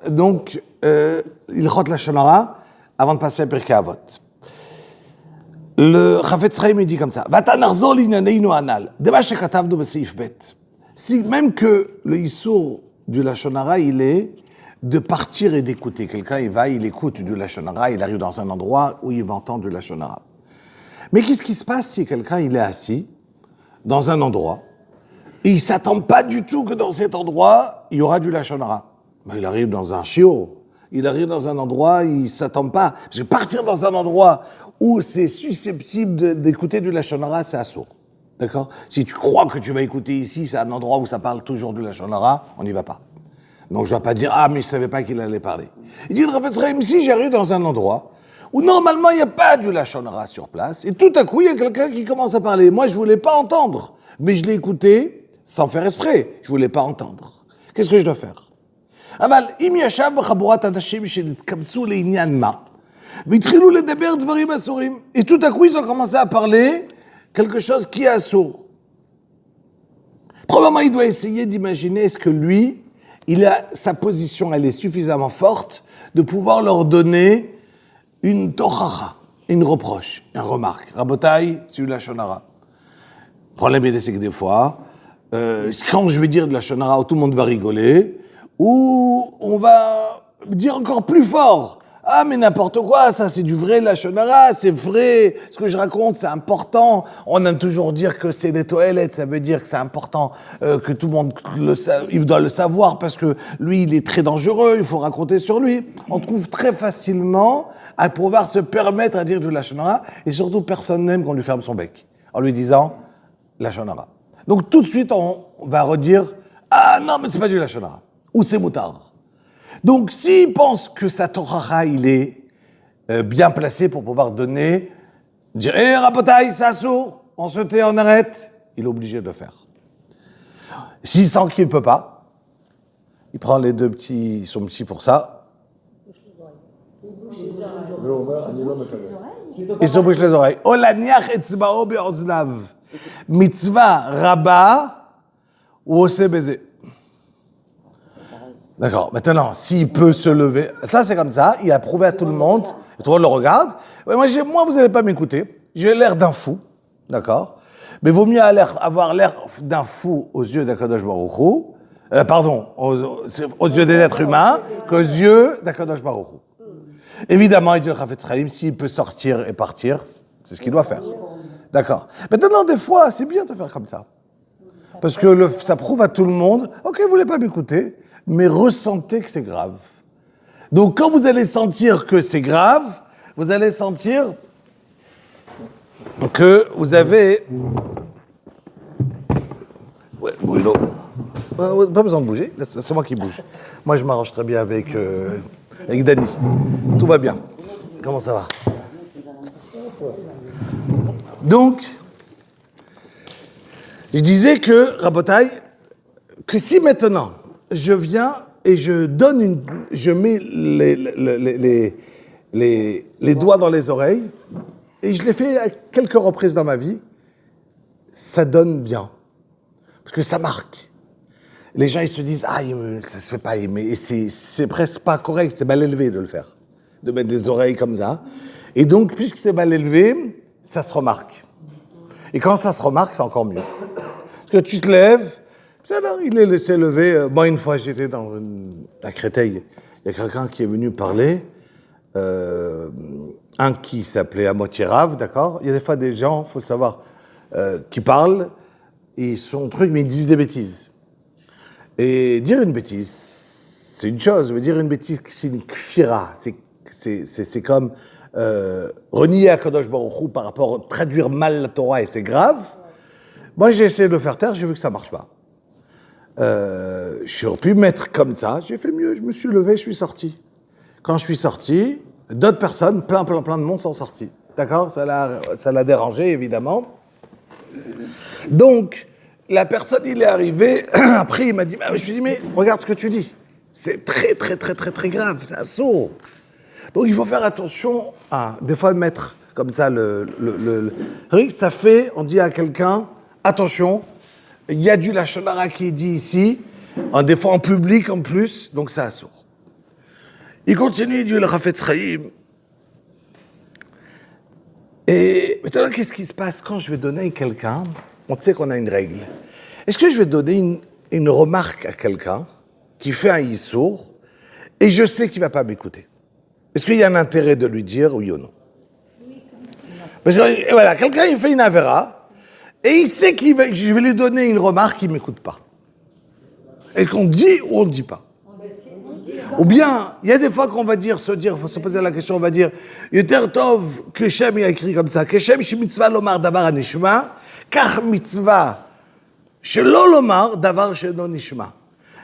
donc, il chante la Shonara avant de passer à Pirkei Avot. Le Chafetz Chaim dit comme ça, si même que le Issour du Lashon Hara, il est de partir et d'écouter. Quelqu'un, il écoute du Lashon Hara, il arrive dans un endroit où il va entendre du Lashon Hara. Mais qu'est-ce qui se passe si quelqu'un, il est assis dans un endroit et il ne s'attend pas du tout que dans cet endroit, il y aura du Lashon Hara? Ben, il arrive dans un shiur, il arrive dans un endroit, il ne s'attend pas. Parce que partir dans un endroit où c'est susceptible d'écouter du Lashon Hara, c'est assourd. D'accord? Si tu crois que tu vas écouter ici, c'est un endroit où ça parle toujours du Lashon Hara, on n'y va pas. Donc je ne dois pas dire, ah, mais je ne savais pas qu'il allait parler. Il dit, le Chafetz Chaim, si j'arrive dans un endroit où normalement il n'y a pas du Lashon Hara sur place, et tout à coup il y a quelqu'un qui commence à parler. Moi je ne voulais pas entendre, mais je l'ai écouté sans faire exprès. Je ne voulais pas entendre. Qu'est-ce que je dois faire? אבל אם ישב בחבורת אנשים שנתקבצו לעניין מה, והתחילו לדבר דברים אסורים, et tout à coup ils ont commencé à parler quelque chose qui est assourd. Probablement il doit essayer d'imaginer est-ce que lui, sa position elle est suffisamment forte de pouvoir leur donner une tochacha, une reproche, une remarque. Rabotai, c'est du Lashon Hara. Le problème c'est que des fois, quand je vais dire de Lashon Hara, tout le monde va rigoler, ou on va dire encore plus fort, ah mais n'importe quoi, ça c'est du vrai Lashon Hara, c'est vrai, ce que je raconte c'est important, on aime toujours dire que c'est des toilettes, ça veut dire que c'est important, que tout le monde il doit le savoir parce que lui il est très dangereux, il faut raconter sur lui. On trouve très facilement à pouvoir se permettre à dire du Lashon Hara, et surtout personne n'aime qu'on lui ferme son bec, en lui disant Lashon Hara. Donc tout de suite on va redire, ah non mais c'est pas du Lashon Hara. Ou c'est moutard. Donc, s'il pense que sa tochacha, il est bien placé pour pouvoir donner, dire, hé, Rabotai, c'est assourd, on se tait, on arrête, il est obligé de le faire. S'il sent qu'il ne peut pas, il prend les deux petits, ils sont petits pour ça. Il se bouche les oreilles. Olaniach etzbao be'oznav. Mitzvah rabba ou ose baiser. D'accord. Maintenant, s'il peut se lever, ça c'est comme ça, il a prouvé à tout le monde, et tout le monde le regarde. Moi, vous n'allez pas m'écouter, j'ai l'air d'un fou, d'accord? Mais vaut mieux avoir l'air d'un fou aux yeux d'Akadosh Baruch Hu, aux yeux des êtres humains, qu'aux yeux d'Akadosh Baruch Hu. Évidemment, il dit le Chafetz Chaim, s'il peut sortir et partir, c'est ce qu'il doit faire. D'accord. Maintenant, des fois, c'est bien de faire comme ça. Parce que ça prouve à tout le monde, ok, vous voulez pas m'écouter, mais ressentez que c'est grave. Donc, quand vous allez sentir que c'est grave, vous allez sentir que vous avez... Ouais, Bruno. Pas besoin de bouger, c'est moi qui bouge. Moi, je m'arrange très bien avec Dany. Tout va bien. Comment ça va? Donc, je disais que, Rabotai, que si maintenant, je viens et je mets les doigts dans les oreilles, et je l'ai fait à quelques reprises dans ma vie, ça donne bien. Parce que ça marque. Les gens, ils se disent, ah, ça se fait pas aimer. Et c'est presque pas correct, c'est mal élevé de le faire. De mettre des oreilles comme ça. Et donc, puisque c'est mal élevé, ça se remarque. Et quand ça se remarque, c'est encore mieux. Parce que tu te lèves, alors, il est laissé lever. Moi, une fois, j'étais à Créteil. Il y a quelqu'un qui est venu parler. Un qui s'appelait à moitié rave, d'accord? Il y a des fois des gens, il faut savoir, qui parlent, et ils sont trucs, mais ils disent des bêtises. Et dire une bêtise, c'est une chose. Mais dire une bêtise, c'est une kfira. C'est comme renier à Kadosh Baruch Hu par rapport à traduire mal la Torah, et c'est grave. Moi, j'ai essayé de le faire taire, j'ai vu que ça ne marche pas. J'aurais pu mettre comme ça, j'ai fait mieux, je me suis levé, je suis sorti. Quand je suis sorti, d'autres personnes, plein de monde sont sortis. D'accord? Ça l'a dérangé, évidemment. Donc, la personne, il est arrivé, après il m'a dit, je me suis dit, mais regarde ce que tu dis. C'est très grave, c'est assaut. Donc il faut faire attention à, des fois, mettre comme ça ça fait, on dit à quelqu'un, attention, il y a du Lashon Hara qui est dit ici, des fois en public en plus, donc c'est assaut. Il continue, il dit le Chafetz Chaim. Et maintenant, qu'est-ce qui se passe quand je vais donner à quelqu'un? On sait qu'on a une règle. Est-ce que je vais donner une remarque à quelqu'un qui fait un issour et je sais qu'il ne va pas m'écouter? Est-ce qu'il y a un intérêt de lui dire oui ou non? Parce que voilà, quelqu'un il fait une avéra et il sait que je vais lui donner une remarque qu'il ne m'écoute pas. Est-ce qu'on dit ou on ne dit pas? Ou bien, il y a des fois qu'on va faut se poser la question, on va dire, Yoter Tov, que Shem a écrit comme ça, que Shem shi mitzvah lomar davar anishma, kach mitzvah shelo lomar davar sheno nishma.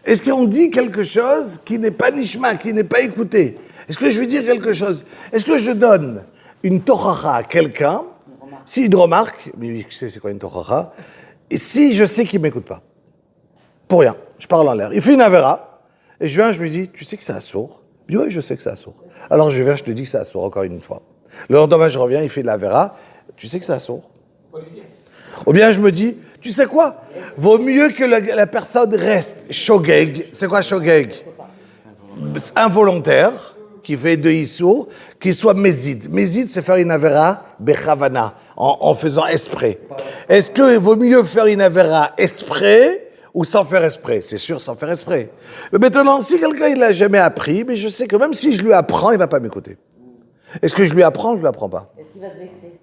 Est-ce qu'on dit quelque chose qui n'est pas nishma, qui n'est pas écouté? Est-ce que je veux dire quelque chose? Est-ce que je donne une tochacha à quelqu'un, si une remarque, mais oui, je sais c'est quoi une tochacha, et si je sais qu'il ne m'écoute pas? Pour rien, je parle en l'air. Il fait une avéra, et je viens, je lui dis, tu sais que c'est assourd? Il dit, oui, je sais que c'est assourd. Alors je viens, je te dis que c'est assourd, encore une fois. Le lendemain, je reviens, il fait de l'avéra, tu sais que c'est assourd? Ou bien je me dis, tu sais quoi? Vaut mieux que la personne reste shogeg. C'est quoi shogeg? Involontaire, qui fait de issour, qu'il soit mézid. Mézid, c'est faire une avéra bechavana, en faisant esprit. Est-ce qu'il vaut mieux faire une avéra esprit ou sans faire esprit? C'est sûr, sans faire esprit. Mais maintenant, si quelqu'un il l'a jamais appris, mais je sais que même si je lui apprends, il va pas m'écouter. Est-ce que je lui apprends ou je lui apprends pas? Est-ce qu'il va se vexer?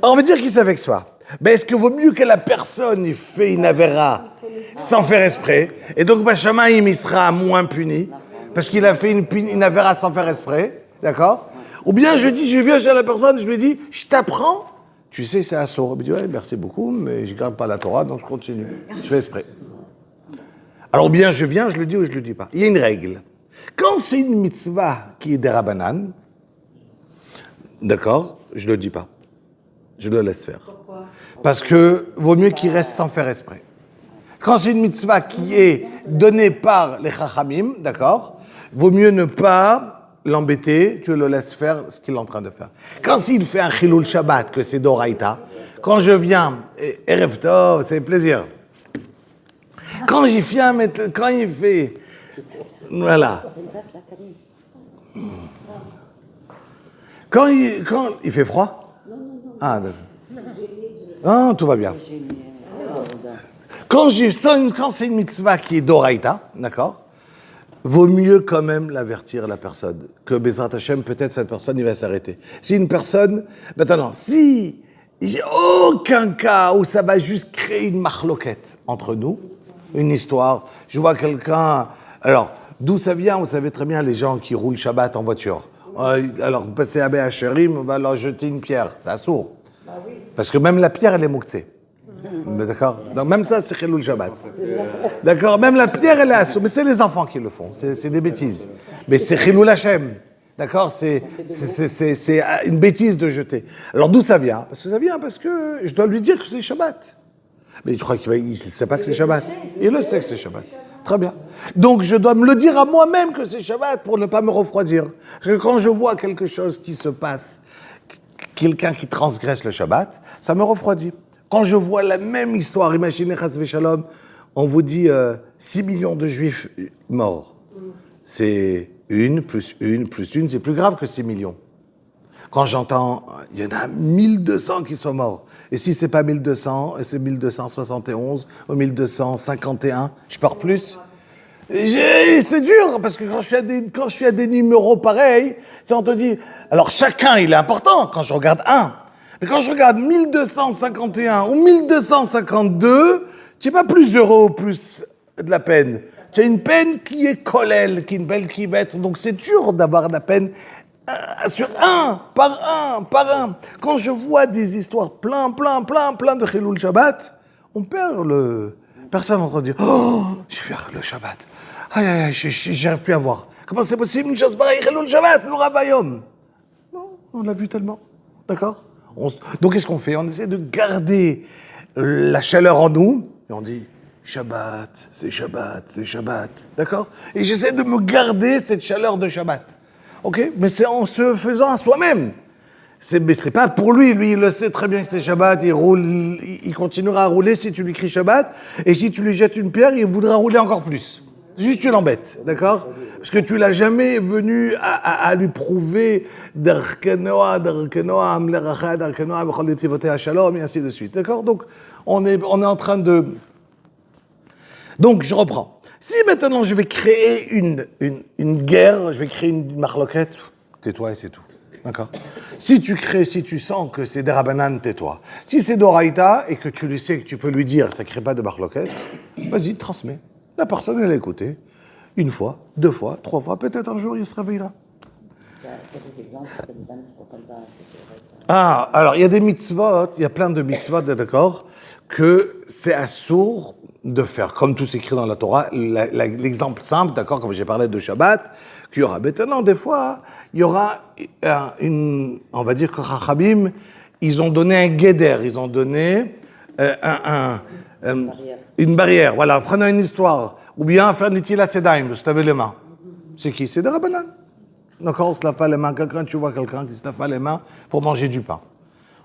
On veut dire qu'il se vexe pas. Mais est-ce qu'il vaut mieux que la personne il fait une avéra sans faire esprit, et donc Bachamaïm il sera moins puni parce qu'il a fait une avéra sans faire esprit, d'accord? Ou bien je viens chez la personne, je lui dis, je t'apprends, tu sais c'est assourd. Il me dit, ouais, merci beaucoup, mais je garde pas la Torah, donc je continue, je fais esprit. Alors bien je viens, je le dis ou je le dis pas. Il y a une règle. Quand c'est une mitzvah qui est derabanan, d'accord, je le dis pas. Je le laisse faire. Pourquoi? Parce que vaut mieux qu'il reste sans faire esprit. Quand c'est une mitzvah qui est donnée par les chachamim, d'accord, vaut mieux ne pas l'embêter, tu le laisses faire ce qu'il est en train de faire. Quand il fait un chilul Shabbat, que c'est d'Oraïta, quand je viens, Erev Tov, c'est plaisir. Quand j'y viens, quand il fait, voilà. Quand il fait froid? Ah, d'accord. Ah, tout va bien. Quand c'est une mitzvah qui est d'Oraïta, d'accord, vaut mieux quand même l'avertir la personne. Que Bezrat Hashem, peut-être cette personne, il va s'arrêter. Si une personne, maintenant, si j'ai aucun cas où ça va juste créer une marloquette entre nous, une histoire, je vois quelqu'un, alors, d'où ça vient? Vous savez très bien, les gens qui roulent Shabbat en voiture. Alors, vous passez à Béacherim, on va leur jeter une pierre, c'est assourd. Parce que même la pierre, elle est mouktsé. D'accord? Donc même ça, c'est Chilul Shabbat. D'accord? Même la pierre, elle est assourd. Mais c'est les enfants qui le font. C'est des bêtises. Mais c'est Chilul Hashem. D'accord? C'est une bêtise de jeter. Alors d'où ça vient? Parce que ça vient parce que je dois lui dire que c'est Shabbat. Mais tu crois qu'il ne sait pas que c'est Shabbat? Il le sait que c'est Shabbat. Très bien. Donc je dois me le dire à moi-même que c'est Shabbat pour ne pas me refroidir. Parce que quand je vois quelque chose qui se passe, quelqu'un qui transgresse le Shabbat, ça me refroidit. Quand je vois la même histoire, imaginez, Chas v'Shalom, on vous dit 6 millions de Juifs morts. C'est 1 plus 1 plus 1, c'est plus grave que 6 millions. Quand j'entends, il y en a 1200 qui sont morts. Et si c'est pas 1200, c'est 1271 ou 1251, je pars plus. C'est dur, parce que quand je suis à des numéros pareils, on te dit... Alors chacun, il est important quand je regarde un. Mais quand je regarde 1251 ou 1252, tu n'es pas plus heureux ou plus de la peine. Tu as une peine qui est kollel, qui est une peine qui va être... Donc c'est dur d'avoir de la peine sur un, par un. Quand je vois des histoires plein de Chilul Shabbat, on perd le... Personne n'entend dire « Oh, je vais faire le Shabbat. Aïe, j'arrive plus à voir. Comment c'est possible une chose pareille, Chilul Shabbat, le Ravayom ?» Non, on l'a vu tellement. D'accord? Donc qu'est-ce qu'on fait? On essaie de garder la chaleur en nous, et on dit « Shabbat, c'est Shabbat, c'est Shabbat. » D'accord? Et j'essaie de me cette chaleur de Shabbat. Ok? Mais c'est en se faisant à soi-même. Mais c'est pas pour lui. Lui, il le sait très bien que c'est Shabbat. Il roule, il continuera à rouler si tu lui cries Shabbat. Et si tu lui jettes une pierre, il voudra rouler encore plus. Juste tu l'embêtes, d'accord? Parce que tu l'as jamais venu à lui prouver d'Arkenoa, Amleracha, d'Arkenoa, Bechol Yetivotea Shalom, et ainsi de suite, d'accord? Donc, on est en train de... Donc, je reprends. Si maintenant je vais créer une guerre, je vais créer une marloquette, tais-toi et c'est tout. D'accord? Si tu sens que c'est des Rabbanan, tais-toi. Si c'est d'Oraïta et que tu le sais, que tu peux lui dire, ça ne crée pas de marloquette, vas-y, transmets. La personne, elle a écouté. Une fois, 2 fois, 3 fois, peut-être un jour, il se réveillera. Ah, alors, il y a des mitzvot, il y a plein de mitzvot, d'accord, que c'est assourd de faire, comme tout s'écrit dans la Torah, l'exemple simple, d'accord, comme j'ai parlé de Shabbat, qu'il y aura. Maintenant, des fois, il y aura on va dire que Chachamim, ils ont donné un guéder, ils ont donné une barrière. Voilà, prenons une histoire. Ou bien faire Nitilat Yadayim, se laver les mains. C'est qui? C'est des Rabbanan. D'accord, on ne se lave pas les mains. Tu vois quelqu'un qui ne se lave pas les mains pour manger du pain.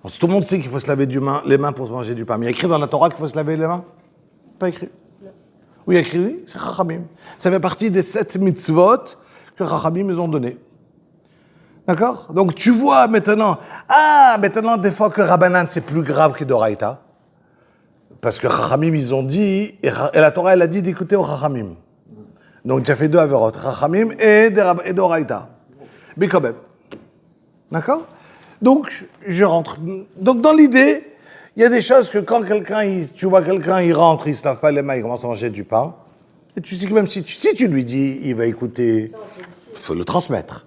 Alors, tout le monde sait qu'il faut se laver les mains pour manger du pain. Mais il y a écrit dans la Torah qu'il faut se laver les mains? Pas écrit. Oui, écrit, c'est Chachamim. Ça fait partie des 7 mitzvot que Chachamim nous ont donné. D'accord? Donc tu vois maintenant, maintenant des fois que Rabbanan c'est plus grave que Doraïta. Parce que Chachamim ils ont dit, et la Torah elle a dit d'écouter au Chachamim. Donc tu as fait 2 averot, Chachamim et Doraïta. Mais quand même. D'accord? Donc je rentre. Donc dans l'idée, il y a des choses que quand tu vois quelqu'un, il rentre, il se lave pas les mains, il commence à manger du pain. Et tu sais que même si tu lui dis, il va écouter, il faut le transmettre.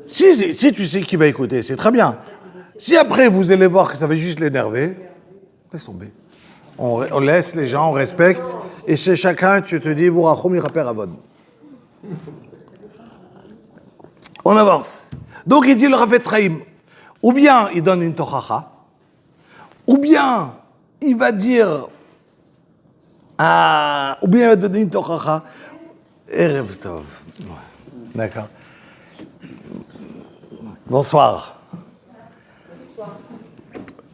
Si tu sais qu'il va écouter, c'est très bien. Si après vous allez voir que ça va juste l'énerver, laisse tomber. On laisse les gens, on respecte. Et chez chacun, tu te dis, Vourachom Yiraper Avod. On avance. Donc il dit le Rafetz Chaim, ou bien il donne une tochacha, ou bien il va dire, ou bien il va donner une tochacha. Erev Tov. D'accord. Bonsoir.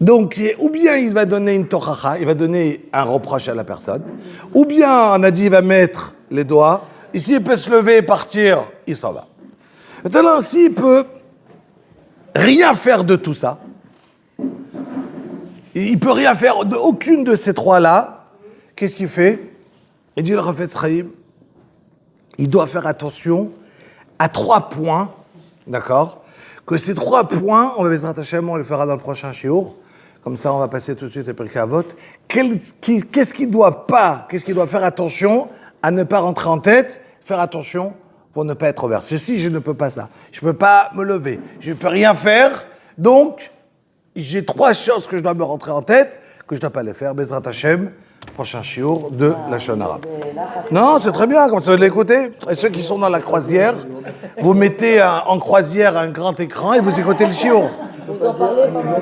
Donc, ou bien il va donner une tochacha, il va donner un reproche à la personne, ou bien on a dit il va mettre les doigts, et s'il peut se lever et partir, il s'en va. Maintenant, s'il peut rien faire de tout ça, il peut rien faire d'aucune de ces 3-là, qu'est-ce qu'il fait? Il dit le Rafetz Chaim, il doit faire attention à 3 points, d'accord? Que ces 3 points, on va le fera dans le prochain shiur, comme ça on va passer tout de suite à Pirkei Avot. Qu'est-ce qu'il doit faire attention à ne pas rentrer en tête, faire attention pour ne pas être versé. Si je ne peux pas ça, je ne peux pas me lever, je ne peux rien faire, donc j'ai 3 choses que je dois me rentrer en tête, que je ne dois pas les faire. Bezrat Hashem, prochain shiur de la Lashon Hara. Non, c'est très bien, comme ça vous l'écoutez. Et ceux qui sont dans la croisière, vous mettez en croisière un grand écran et vous écoutez le shiur. Vous en parlez pendant